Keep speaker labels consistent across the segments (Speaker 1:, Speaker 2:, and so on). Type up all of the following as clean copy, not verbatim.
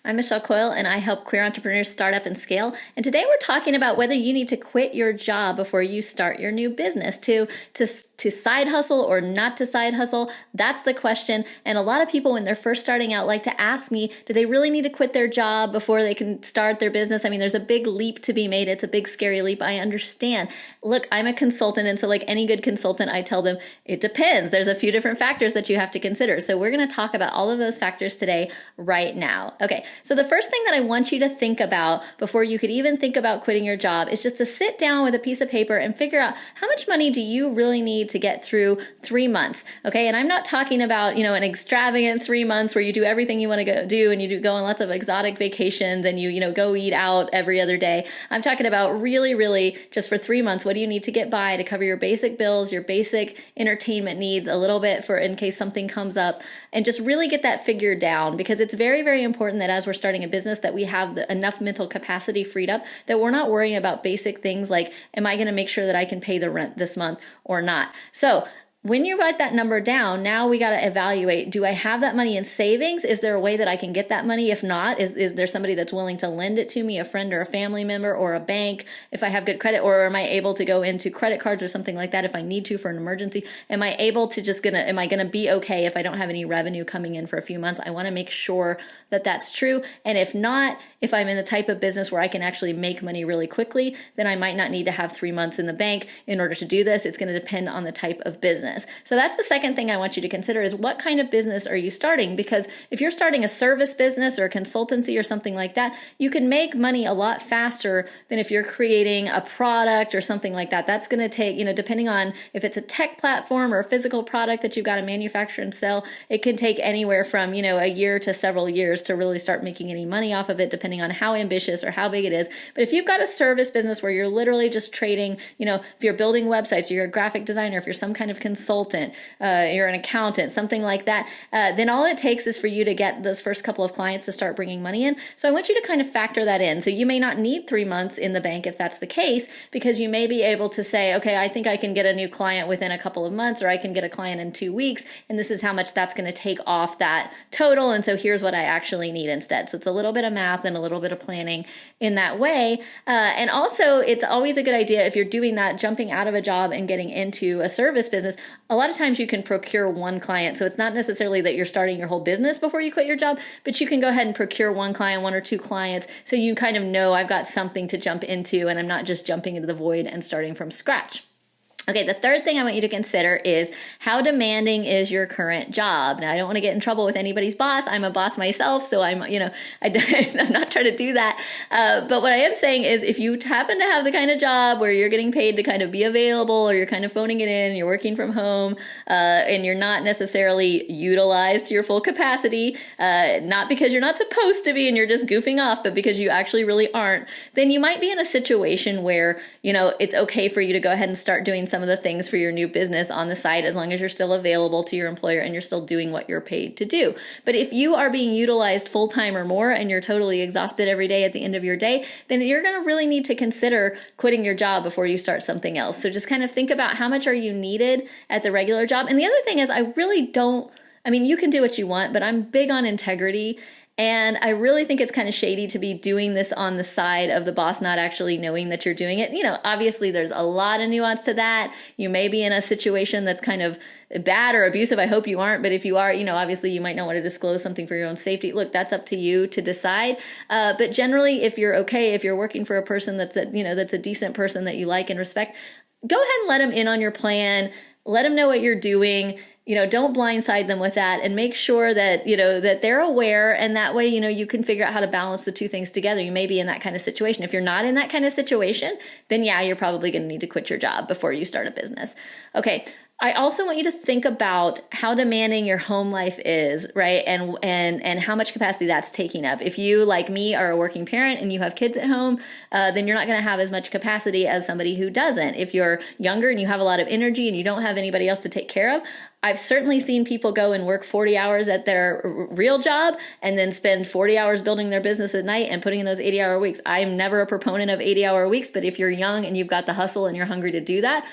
Speaker 1: I'm Michelle Coyle, and I help queer entrepreneurs start up and scale. And today we're talking about whether you need to quit your job before you start your new business, to side hustle or not to side hustle. That's the question. And a lot of people, when they're first starting out, like to ask me, do they really need to quit their job before they can start their business? I mean, there's a big leap to be made. It's a big, scary leap. I understand. Look, I'm a consultant, and so like any good consultant, I tell them it depends. There's a few different factors that you have to consider. So we're going to talk about all of those factors today, right now. Okay, so the first thing that I want you to think about before you could even think about quitting your job is just to sit down with a piece of paper and figure out how much money do you really need to get through 3 months. Okay, and I'm not talking about, an extravagant 3 months where you do everything you want to go do and you go on lots of exotic vacations and you go eat out every other day. I'm talking about really just for 3 months, what do you need to get by to cover your basic bills, your basic entertainment needs, a little bit for in case something comes up, and just really get that figured down, because it's very important that as we're starting a business that we have enough mental capacity freed up that we're not worrying about basic things like, am I going to make sure that I can pay the rent this month or not? So when you write that number down, now we got to evaluate, do I have that money in savings? Is there a way that I can get that money? If not, is there somebody that's willing to lend it to me, a friend or a family member or a bank, if I have good credit? Or am I able to go into credit cards or something like that if I need to for an emergency? Am I going to be okay if I don't have any revenue coming in for a few months? I want to make sure that that's true. And if not, if I'm in the type of business where I can actually make money really quickly, then I might not need to have 3 months in the bank in order to do this. It's going to depend on the type of business. So that's the second thing I want you to consider, is what kind of business are you starting? Because if you're starting a service business or a consultancy or something like that, you can make money a lot faster than if you're creating a product or something like that. That's going to take, depending on if it's a tech platform or a physical product that you've got to manufacture and sell, it can take anywhere from, a year to several years to really start making any money off of it, depending on how ambitious or how big it is. But if you've got a service business where you're literally just trading, if you're building websites, or you're a graphic designer, if you're some kind of consultant, you're an accountant, something like that, then all it takes is for you to get those first couple of clients to start bringing money in. So I want you to kind of factor that in. So you may not need 3 months in the bank if that's the case, because you may be able to say, okay, I think I can get a new client within a couple of months, or I can get a client in 2 weeks, and this is how much that's going to take off that total. And so here's what I actually need instead. So it's a little bit of math and a little bit of planning in that way. And also, it's always a good idea, if you're doing that, jumping out of a job and getting into a service business, a lot of times you can procure one client. So it's not necessarily that you're starting your whole business before you quit your job, but you can go ahead and procure one client, 1 or 2 clients. So you kind of know, I've got something to jump into and I'm not just jumping into the void and starting from scratch. Okay, the third thing I want you to consider is, how demanding is your current job? Now, I don't want to get in trouble with anybody's boss. I'm a boss myself, so I'm not trying to do that. But what I am saying is, if you happen to have the kind of job where you're getting paid to kind of be available, or you're kind of phoning it in, you're working from home, and you're not necessarily utilized to your full capacity, not because you're not supposed to be and you're just goofing off, but because you actually really aren't, then you might be in a situation where, it's okay for you to go ahead and start doing some of the things for your new business on the side, as long as you're still available to your employer and you're still doing what you're paid to do. But if you are being utilized full-time or more and you're totally exhausted every day at the end of your day, then you're going to really need to consider quitting your job before you start something else. So just kind of think about, how much are you needed at the regular job? And the other thing is, you can do what you want, but I'm big on integrity. And I really think it's kind of shady to be doing this on the side of the boss not actually knowing that you're doing it. Obviously there's a lot of nuance to that. You may be in a situation that's kind of bad or abusive. I hope you aren't. But if you are, obviously you might not want to disclose something for your own safety. Look, that's up to you to decide. But generally, if you're okay, if you're working for a person that's a decent person that you like and respect, go ahead and let them in on your plan. Let them know what you're doing. Don't blindside them with that, and make sure that, that they're aware. And that way, you can figure out how to balance the two things together. You may be in that kind of situation. If you're not in that kind of situation, then yeah, you're probably going to need to quit your job before you start a business. Okay. I also want you to think about how demanding your home life is, right? And how much capacity that's taking up. If you, like me, are a working parent and you have kids at home, then you're not going to have as much capacity as somebody who doesn't. If you're younger and you have a lot of energy and you don't have anybody else to take care of, I've certainly seen people go and work 40 hours at their real job and then spend 40 hours building their business at night and putting in those 80-hour weeks. I'm never a proponent of 80-hour weeks, but if you're young and you've got the hustle and you're hungry to do that,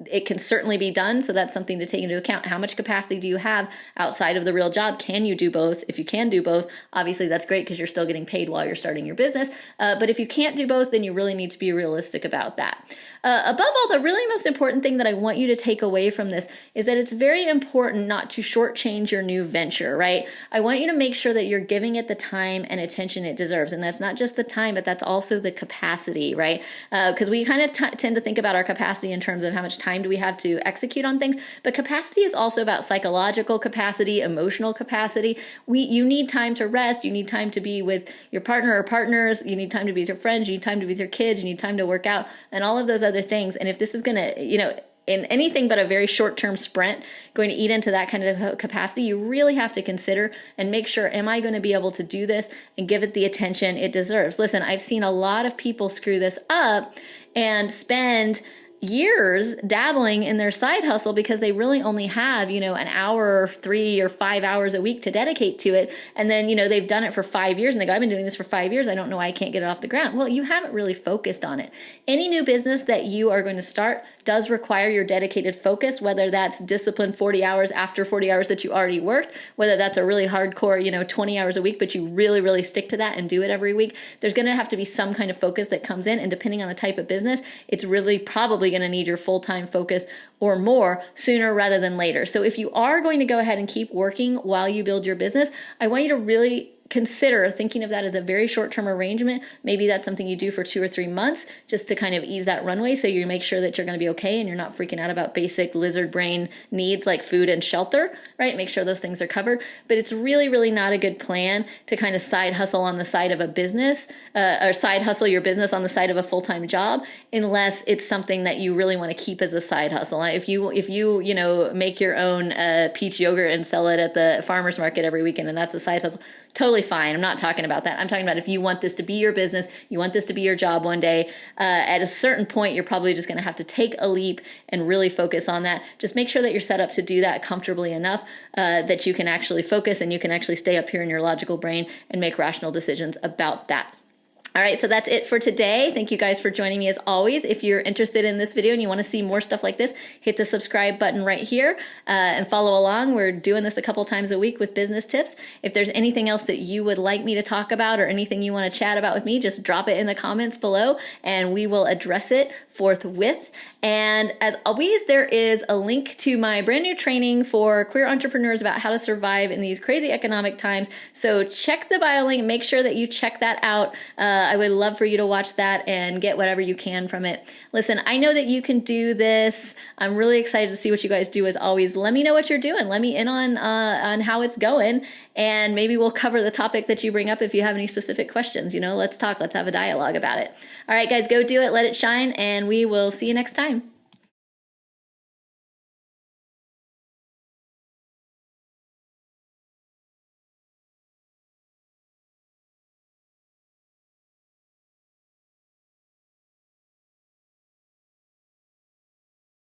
Speaker 1: it can certainly be done. So that's something to take into account. How much capacity do you have outside of the real job? Can you do both? If you can do both, obviously that's great because you're still getting paid while you're starting your business. But if you can't do both, then you really need to be realistic about that. Above all, the really most important thing that I want you to take away from this is that it's very important not to shortchange your new venture, right? I want you to make sure that you're giving it the time and attention it deserves. And that's not just the time, but that's also the capacity, right? Because we kind of tend to think about our capacity in terms of how much time do we have to execute on things. But capacity is also about psychological capacity, emotional capacity. You need time to rest. You need time to be with your partner or partners. You need time to be with your friends. You need time to be with your kids. You need time to work out and all of those other things. And if this is going to, in anything but a very short-term sprint, going to eat into that kind of capacity, you really have to consider and make sure, am I going to be able to do this and give it the attention it deserves? Listen, I've seen a lot of people screw this up and spend years dabbling in their side hustle because they really only have, an hour or 3 or 5 hours a week to dedicate to it. And then, they've done it for 5 years and they go, I've been doing this for 5 years. I don't know why I can't get it off the ground. Well, you haven't really focused on it. Any new business that you are going to start does require your dedicated focus, whether that's disciplined 40 hours after 40 hours that you already worked, whether that's a really hardcore, 20 hours a week, but you really, really stick to that and do it every week. There's going to have to be some kind of focus that comes in. And depending on the type of business, it's really probably going to need your full-time focus or more sooner rather than later. So if you are going to go ahead and keep working while you build your business, I want you to really consider thinking of that as a very short-term arrangement. Maybe that's something you do for 2 or 3 months just to kind of ease that runway so you make sure that you're going to be okay and you're not freaking out about basic lizard brain needs like food and shelter, right? Make sure those things are covered. But it's really, really not a good plan to kind of side hustle on the side of a business or side hustle your business on the side of a full-time job unless it's something that you really want to keep as a side hustle. If you make your own peach yogurt and sell it at the farmer's market every weekend and that's a side hustle, totally fine. I'm not talking about that. I'm talking about if you want this to be your business, you want this to be your job one day, at a certain point, you're probably just going to have to take a leap and really focus on that. Just make sure that you're set up to do that comfortably enough that you can actually focus and you can actually stay up here in your logical brain and make rational decisions about that. All right, so that's it for today. Thank you guys for joining me as always. If you're interested in this video and you want to see more stuff like this, hit the subscribe button right here and follow along. We're doing this a couple times a week with business tips. If there's anything else that you would like me to talk about or anything you want to chat about with me, just drop it in the comments below and we will address it forthwith. And as always, there is a link to my brand new training for queer entrepreneurs about how to survive in these crazy economic times. So check the bio link, make sure that you check that out. I would love for you to watch that and get whatever you can from it. Listen, I know that you can do this. I'm really excited to see what you guys do as always. Let me know what you're doing. Let me in on how it's going. And maybe we'll cover the topic that you bring up if you have any specific questions. Let's talk. Let's have a dialogue about it. All right, guys, go do it. Let it shine. And we will see you next time.